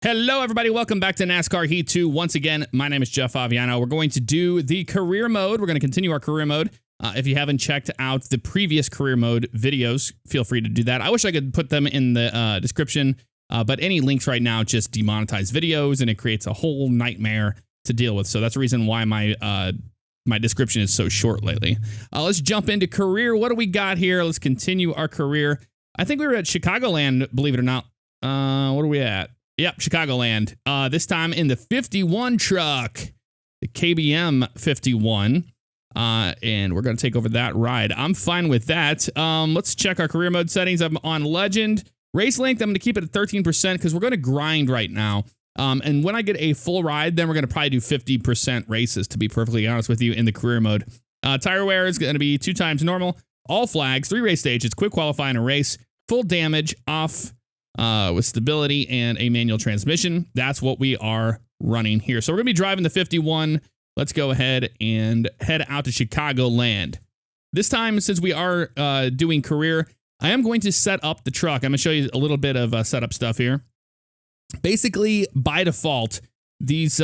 Hello, everybody. Welcome back to NASCAR Heat 2. Once again, my name is Jeff Aviano. We're going to do the career mode. We're going to continue our career mode. If you haven't checked out the previous career mode videos, feel free to do that. I wish I could put them in the description, but any links right now just demonetize videos, and it creates a whole nightmare to deal with. So that's the reason why my description is so short lately. Let's jump into career. What do we got here? Let's continue our career. I think we were at Chicagoland, believe it or not. What are we at? Yep, Chicagoland. This time in the 51 truck, the KBM 51. And we're going to take over that ride. I'm fine with that. Let's check our career mode settings. I'm on Legend. Race length, I'm going to keep it at 13% because we're going to grind right now. And when I get a full ride, then we're going to probably do 50% races, to be perfectly honest with you, in the career mode. Tire wear is going to be 2 times normal. All flags, 3 race stages, quick qualifying a race, full damage, off with stability and a manual transmission. That's what we are running here. So we're going to be driving the 51. Let's go ahead and head out to Chicagoland. This time, since we are doing career, I am going to set up the truck. I'm going to show you a little bit of setup stuff here. Basically, by default, these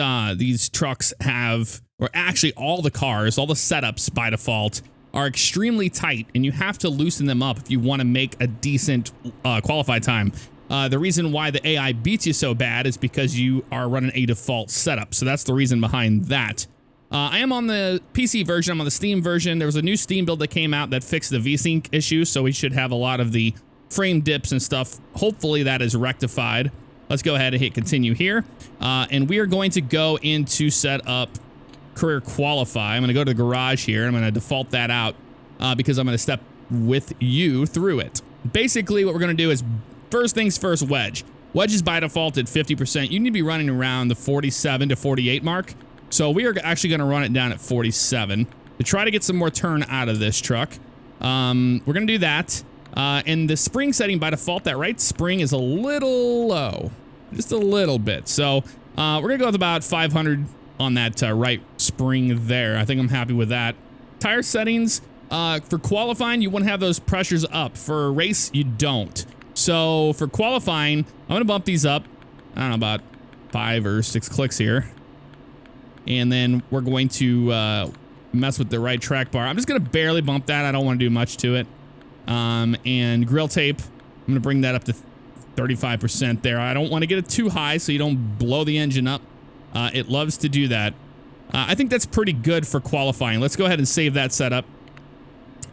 trucks have, or actually all the cars, all the setups by default are extremely tight, and you have to loosen them up if you want to make a decent qualified time. The reason why the AI beats you so bad is because you are running a default setup. So that's the reason behind that. I am on the PC version. I'm on the Steam version. There was a new Steam build that came out that fixed the VSync issue, so we should have a lot of the frame dips and stuff. Hopefully that is rectified. Let's go ahead and hit continue here. And we are going to go into set up career qualify. I'm going to go to the garage here. I'm going to default that out because I'm going to step with you through it. Basically, what we're going to do is first things first, wedge. Wedge is by default at 50%. You need to be running around the 47 to 48 mark. So we are actually going to run it down at 47 to try to get some more turn out of this truck. We're going to do that. And the spring setting by default, that right spring is a little low, just a little bit. So we're going to go with about 500 on that right spring there. I think I'm happy with that. Tire settings, for qualifying, you want to have those pressures up. For a race, you don't. So for qualifying, I'm going to bump these up, I don't know, about 5 or 6 clicks here. And then we're going to mess with the right track bar. I'm just going to barely bump that. I don't want to do much to it. And grill tape, I'm going to bring that up to 35% there. I don't want to get it too high so you don't blow the engine up. It loves to do that. I think that's pretty good for qualifying. Let's go ahead and save that setup.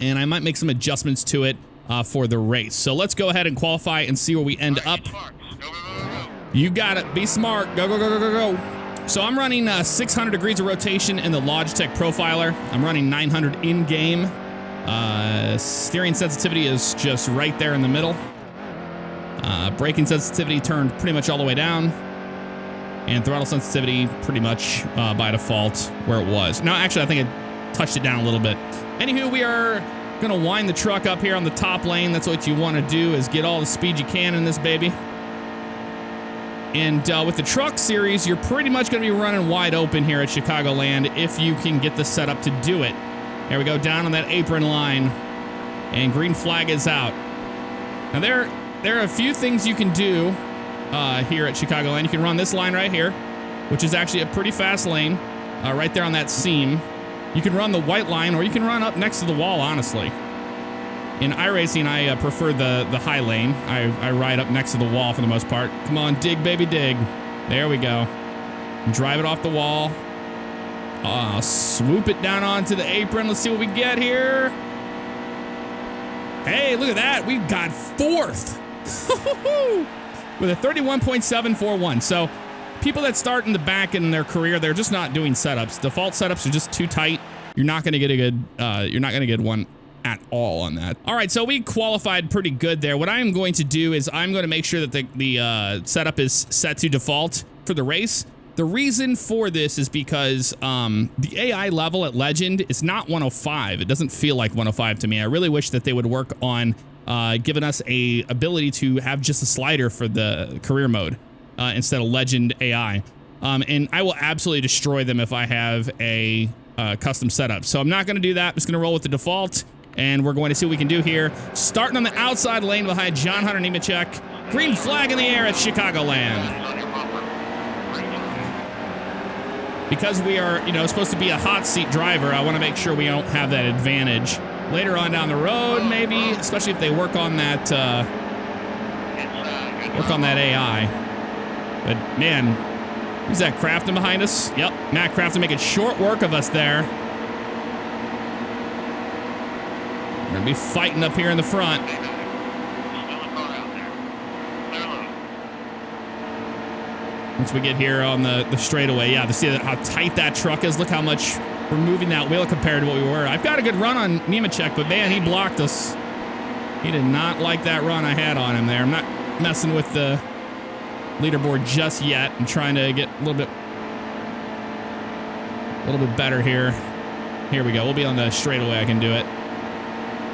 And I might make some adjustments to it for the race. So let's go ahead and qualify and see where we end up. You got it. Be smart. Go, go, go, go, go, go. So I'm running 600 degrees of rotation in the Logitech Profiler. I'm running 900 in-game. Steering sensitivity is just right there in the middle. Braking sensitivity turned pretty much all the way down. And throttle sensitivity pretty much by default where it was. No, actually, I think I touched it down a little bit. Anywho, we are going to wind the truck up here on the top lane. That's what you want to do, is get all the speed you can in this baby. And with the truck series, you're pretty much going to be running wide open here at Chicagoland if you can get the setup to do it. There we go, down on that apron line. And green flag is out. Now, there are a few things you can do here at Chicagoland. You can run this line right here, which is actually a pretty fast lane, right there on that seam. You can run the white line, or you can run up next to the wall, honestly. In iRacing, I prefer the high lane. I ride up next to the wall for the most part. Come on, dig, baby, dig. There we go. Drive it off the wall. Swoop it down onto the apron. Let's see what we get here. Hey, look at that. We got 4th. With a 31.741. So people that start in the back in their career, they're just not doing setups. Default setups are just too tight. You're not going to get a good, you're not going to get one at all on that. All right, so we qualified pretty good there. What I'm going to do is I'm going to make sure that the setup is set to default for the race. The reason for this is because the AI level at Legend is not 105. It doesn't feel like 105 to me. I really wish that they would work on giving us a ability to have just a slider for the career mode instead of Legend AI. And I will absolutely destroy them if I have a custom setup. So I'm not going to do that. I'm just going to roll with the default. And we're going to see what we can do here. Starting on the outside lane behind John Hunter Nemechek. Green flag in the air at Chicagoland. because we are, supposed to be a hot seat driver, I want to make sure we don't have that advantage. Later on down the road, maybe, especially if they work on that AI. But man, who's that Crafton behind us? Yep, Matt Crafton making short work of us there. We're gonna be fighting up here in the front. Once we get here on the straightaway, yeah, to see how tight that truck is. Look how much we're moving that wheel compared to what we were. I've got a good run on Nemechek, but man, he blocked us. He did not like that run I had on him there. I'm not messing with the leaderboard just yet. I'm trying to get a little bit better here. Here we go. We'll be on the straightaway. I can do it.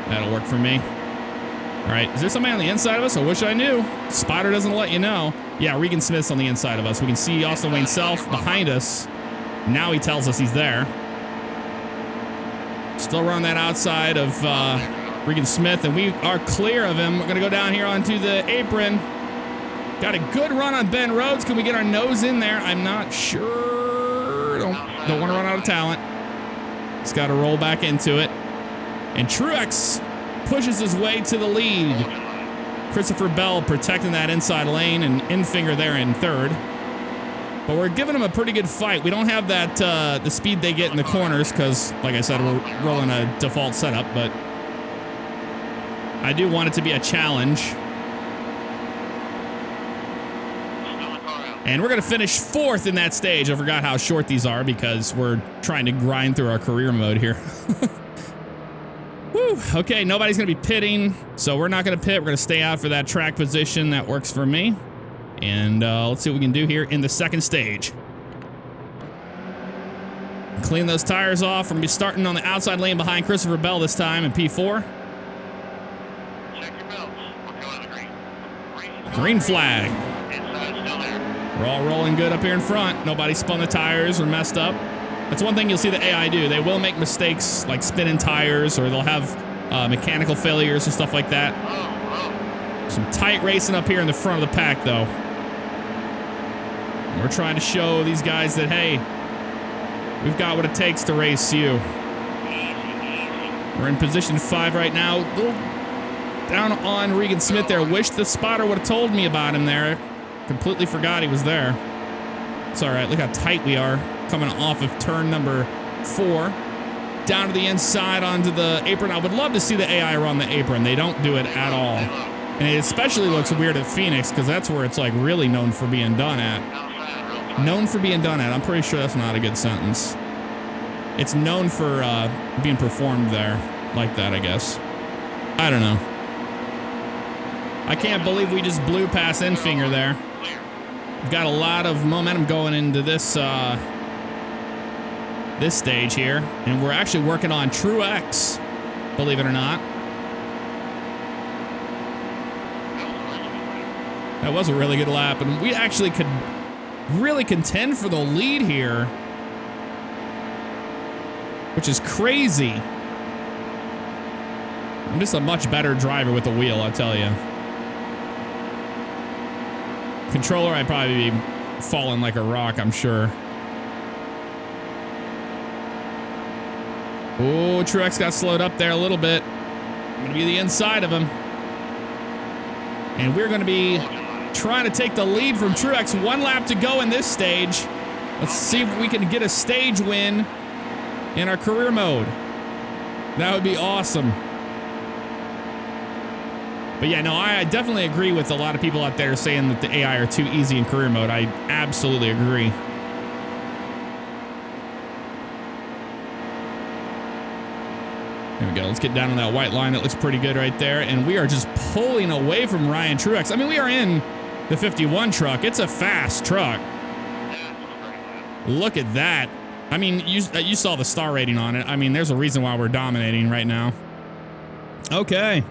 That'll work for me. All right. Is there somebody on the inside of us? I wish I knew. Spotter doesn't let you know. Yeah, Regan Smith's on the inside of us. We can see Austin Wayne Self behind us. Now he tells us he's there. Still running that outside of Regan Smith, and we are clear of him. We're going to go down here onto the apron. Got a good run on Ben Rhodes. Can we get our nose in there? I'm not sure. Don't want to run out of talent. Just got to roll back into it. And Truex pushes his way to the lead. Christopher Bell protecting that inside lane, and Infinger there in third. But we're giving them a pretty good fight. We don't have that the speed they get in the corners because, like I said, we're rolling a default setup. But I do want it to be a challenge. And we're going to finish fourth in that stage. I forgot how short these are because we're trying to grind through our career mode here. Woo. Okay, nobody's going to be pitting, so we're not going to pit. We're going to stay out for that track position. That works for me. And let's see what we can do here in the second stage. Clean those tires off. We're going to be starting on the outside lane behind Christopher Bell this time in P4. Check your belts. We're going to the green. Green flag. Inside still there. We're all rolling good up here in front. Nobody spun the tires or messed up. That's one thing you'll see the AI do. They will make mistakes like spinning tires, or they'll have mechanical failures and stuff like that. Some tight racing up here in the front of the pack, though. We're trying to show these guys that, hey, we've got what it takes to race you. We're in position 5 right now. A little down on Regan Smith there. Wish the spotter would have told me about him there. Completely forgot he was there. It's all right. Look how tight we are coming off of turn number 4. Down to the inside onto the apron. I would love to see the AI run the apron. They don't do it at all. And it especially looks weird at Phoenix because that's where it's like really known for being done at. Known for being done at. I'm pretty sure that's not a good sentence. It's known for being performed there like that, I guess. I don't know. I can't believe we just blew past Infinger there. We've got a lot of momentum going into this this stage here, and we're actually working on Truex, believe it or not. That was a really good lap, and we actually could really contend for the lead here, which is crazy. I'm just a much better driver with the wheel, I'll tell you. Controller, I'd probably be falling like a rock, I'm sure. Oh, Truex got slowed up there a little bit. I'm going to be the inside of him. And we're going to be trying to take the lead from Truex. 1 lap to go in this stage. Let's see if we can get a stage win in our career mode. That would be awesome. But yeah, no, I definitely agree with a lot of people out there saying that the AI are too easy in career mode. I absolutely agree. There we go. Let's get down on that white line. That looks pretty good right there. And we are just pulling away from Ryan Truex. I mean, we are in the 51 truck. It's a fast truck. Look at that. I mean, you saw the star rating on it. I mean, there's a reason why we're dominating right now. Okay.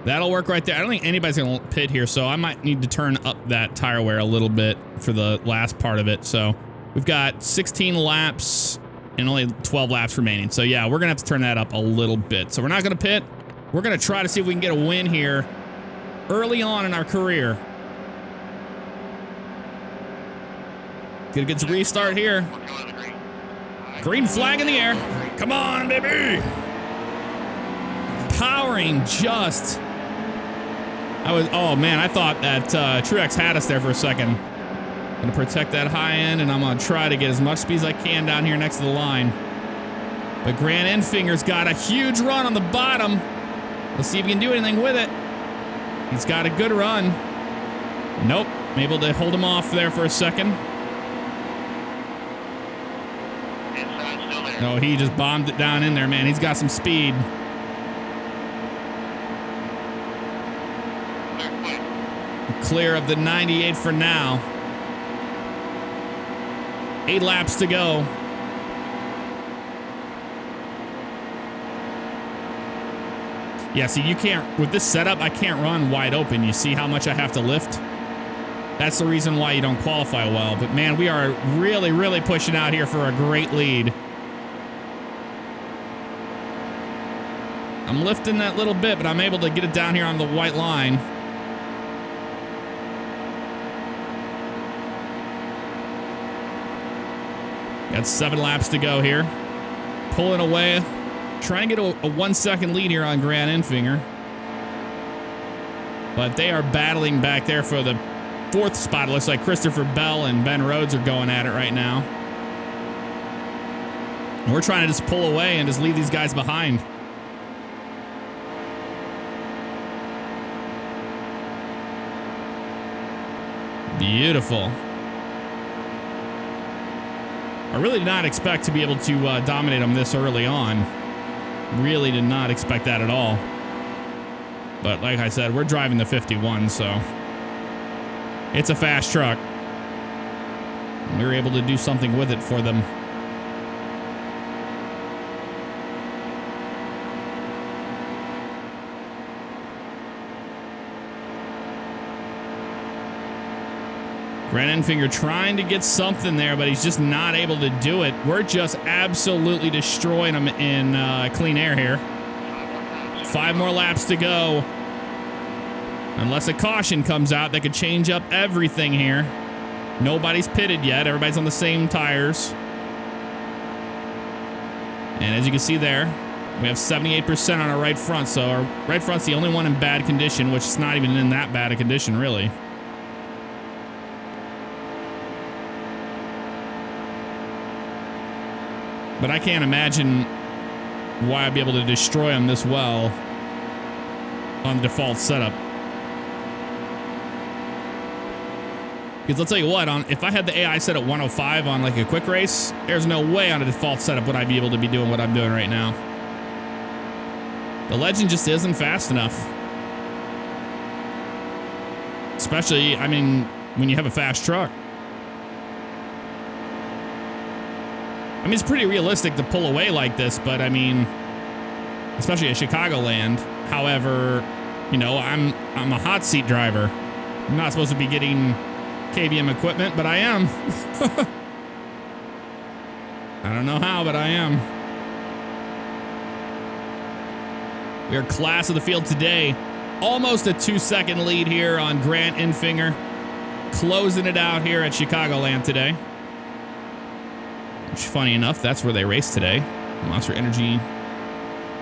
That'll work right there. I don't think anybody's going to pit here, so I might need to turn up that tire wear a little bit for the last part of it. So we've got 16 laps and only 12 laps remaining. So yeah, we're going to have to turn that up a little bit. So we're not going to pit. We're going to try to see if we can get a win here early on in our career. Get a good restart here. Green flag in the air. Come on, baby. Powering just. Oh man, I thought that Truex had us there for a second. Gonna protect that high end, and I'm gonna try to get as much speed as I can down here next to the line. But Grant Enfinger's got a huge run on the bottom. Let's see if he can do anything with it. He's got a good run. Nope, I'm able to hold him off there for a second. Inside still there. No, he just bombed it down in there, man. He's got some speed. Clear of the 98 for now. 8 laps to go. Yeah, see, you can't, with this setup, I can't run wide open. You see how much I have to lift? That's the reason why you don't qualify well. But man, we are really, really pushing out here for a great lead. I'm lifting that little bit, but I'm able to get it down here on the white line. Got 7 laps to go here. Pulling away. Trying to get a 1 second lead here on Grant Enfinger. But they are battling back there for the 4th spot. It looks like Christopher Bell and Ben Rhodes are going at it right now. And we're trying to just pull away and just leave these guys behind. Beautiful. I really did not expect to be able to dominate them this early on. Really did not expect that at all. But like I said, we're driving the 51, so it's a fast truck. We were able to do something with it for them. Grant Enfinger trying to get something there, but he's just not able to do it. We're just absolutely destroying him in clean air here. 5 more laps to go. Unless a caution comes out, that could change up everything here. Nobody's pitted yet. Everybody's on the same tires. And as you can see there, we have 78% on our right front. So our right front's the only one in bad condition, which is not even in that bad a condition, really. But I can't imagine why I'd be able to destroy them this well on the default setup. Because I'll tell you what, if I had the AI set at 105 on like a quick race, there's no way on a default setup would I be able to be doing what I'm doing right now. The Legend just isn't fast enough. Especially, I mean, when you have a fast truck. I mean, it's pretty realistic to pull away like this, but I mean, especially at Chicagoland. However, you know, I'm a hot seat driver. I'm not supposed to be getting KBM equipment, but I am. I don't know how, but I am. We are class of the field today. Almost a 2-second lead here on Grant Enfinger. Closing it out here at Chicagoland today. Which, funny enough, that's where they race today. Monster Energy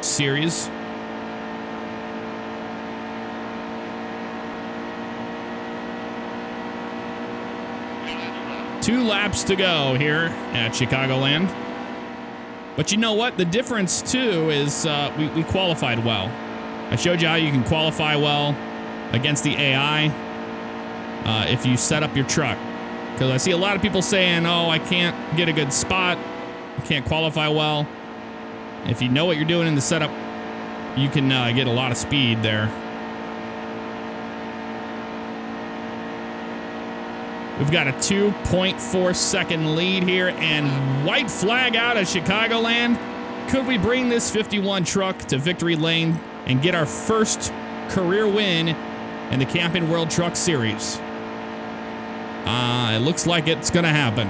Series. Two laps to go here at Chicagoland. But you know what? The difference, too, is we qualified well. I showed you how you can qualify well against the AI if you set up your truck. Because I see a lot of people saying, oh, I can't get a good spot. I can't qualify well. If you know what you're doing in the setup, you can get a lot of speed there. We've got a 2.4 second lead here and white flag out of Chicagoland. Could we bring this 51 truck to victory lane and get our first career win in the Camping World Truck Series? It looks like it's going to happen.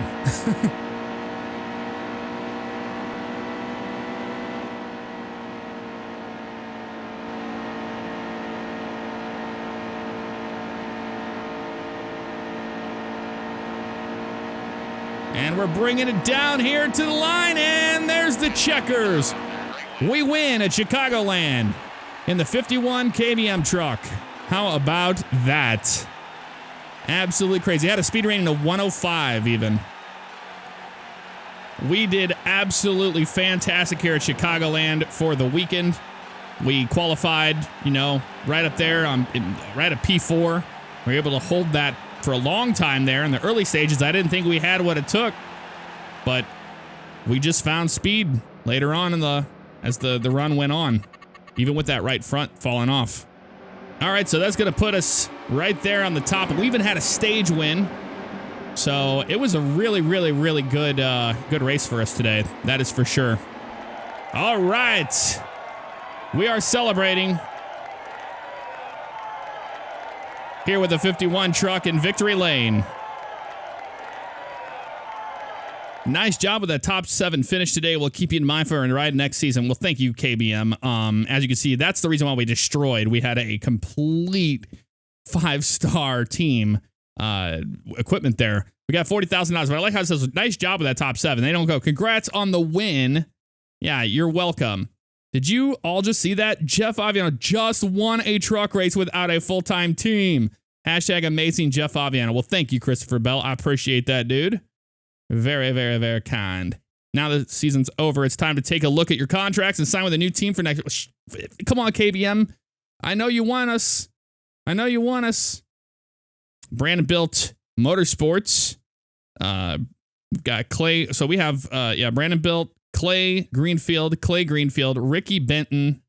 And we're bringing it down here to the line, and there's the checkers. We win at Chicagoland in the 51 KBM truck. How about that? Absolutely crazy. Had a speed rating of 105 even. We did absolutely fantastic here at Chicagoland for the weekend. We qualified, you know, right up there, right at P4. We were able to hold that for a long time there in the early stages. I didn't think we had what it took, but we just found speed later on as the run went on, even with that right front falling off. All right, so that's going to put us right there on the top. We even had a stage win. So it was a really, really, really good race for us today. That is for sure. All right. We are celebrating here with the 51 truck in Victory Lane. Nice job with that top 7 finish today. We'll keep you in mind for a ride next season. Well, thank you, KBM. As you can see, that's the reason why we destroyed. We had a complete 5-star team equipment there. We got $40,000, but I like how it says nice job with that top 7. They don't go, congrats on the win. Yeah, you're welcome. Did you all just see that? Jeff Aviano just won a truck race without a full-time team. Hashtag amazing Jeff Aviano. Well, thank you, Christopher Bell. I appreciate that, dude. Very, very, very kind. Now that the season's over, it's time to take a look at your contracts and sign with a new team for next. Come on, KBM. I know you want us. I know you want us. Brandon Built Motorsports. We've got Clay. So we have, Brandon Built, Clay Greenfield, Ricky Benton.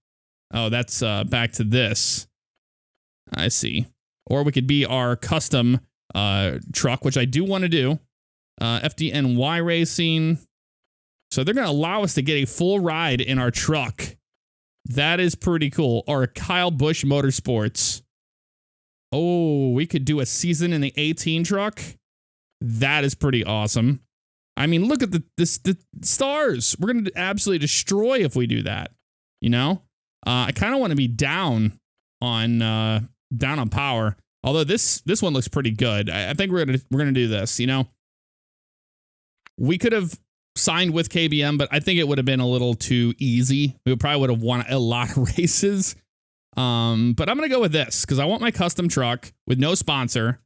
Oh, that's back to this. I see. Or we could be our custom truck, which I do want to do. FDNY Racing. So they're going to allow us to get a full ride in our truck. That is pretty cool. Or Kyle Busch Motorsports. Oh, we could do a season in the 18 truck. That is pretty awesome. I mean, look at the stars. We're going to absolutely destroy if we do that. You know, I kind of want to be down on power. Although this one looks pretty good. I think we're gonna do this. You know, we could have signed with KBM, but I think it would have been a little too easy. We probably would have won a lot of races. But I'm gonna go with this because I want my custom truck with no sponsor,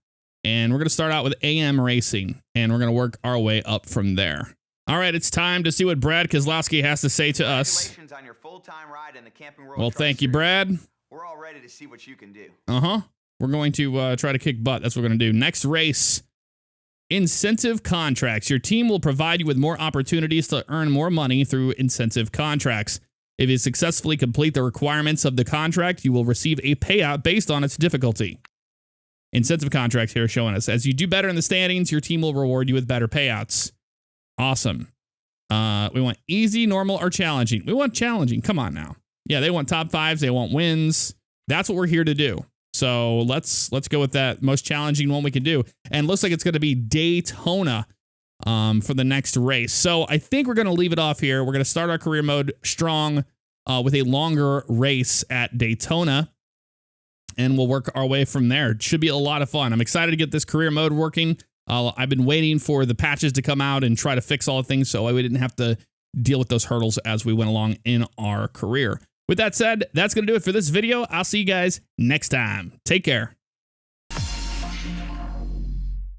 and we're gonna start out with AM Racing, and we're gonna work our way up from there. All right, it's time to see what Brad Kozlowski has to say to us. Congratulations on your full-time ride in the Camping World Well, Truck thank you, Series. Brad. We're all ready to see what you can do. We're going to try to kick butt. That's what we're going to do. Next race, incentive contracts. Your team will provide you with more opportunities to earn more money through incentive contracts. If you successfully complete the requirements of the contract, you will receive a payout based on its difficulty. Incentive contracts here showing us. As you do better in the standings, your team will reward you with better payouts. Awesome. We want easy, normal, or challenging. We want challenging. Come on now. Yeah, they want top 5s. They want wins. That's what we're here to do. So let's go with that most challenging one we can do. And looks like it's going to be Daytona for the next race. So I think we're going to leave it off here. We're going to start our career mode strong with a longer race at Daytona. And we'll work our way from there. It should be a lot of fun. I'm excited to get this career mode working. I've been waiting for the patches to come out and try to fix all the things so we didn't have to deal with those hurdles as we went along in our career. With that said, that's going to do it for this video. I'll see you guys next time. Take care.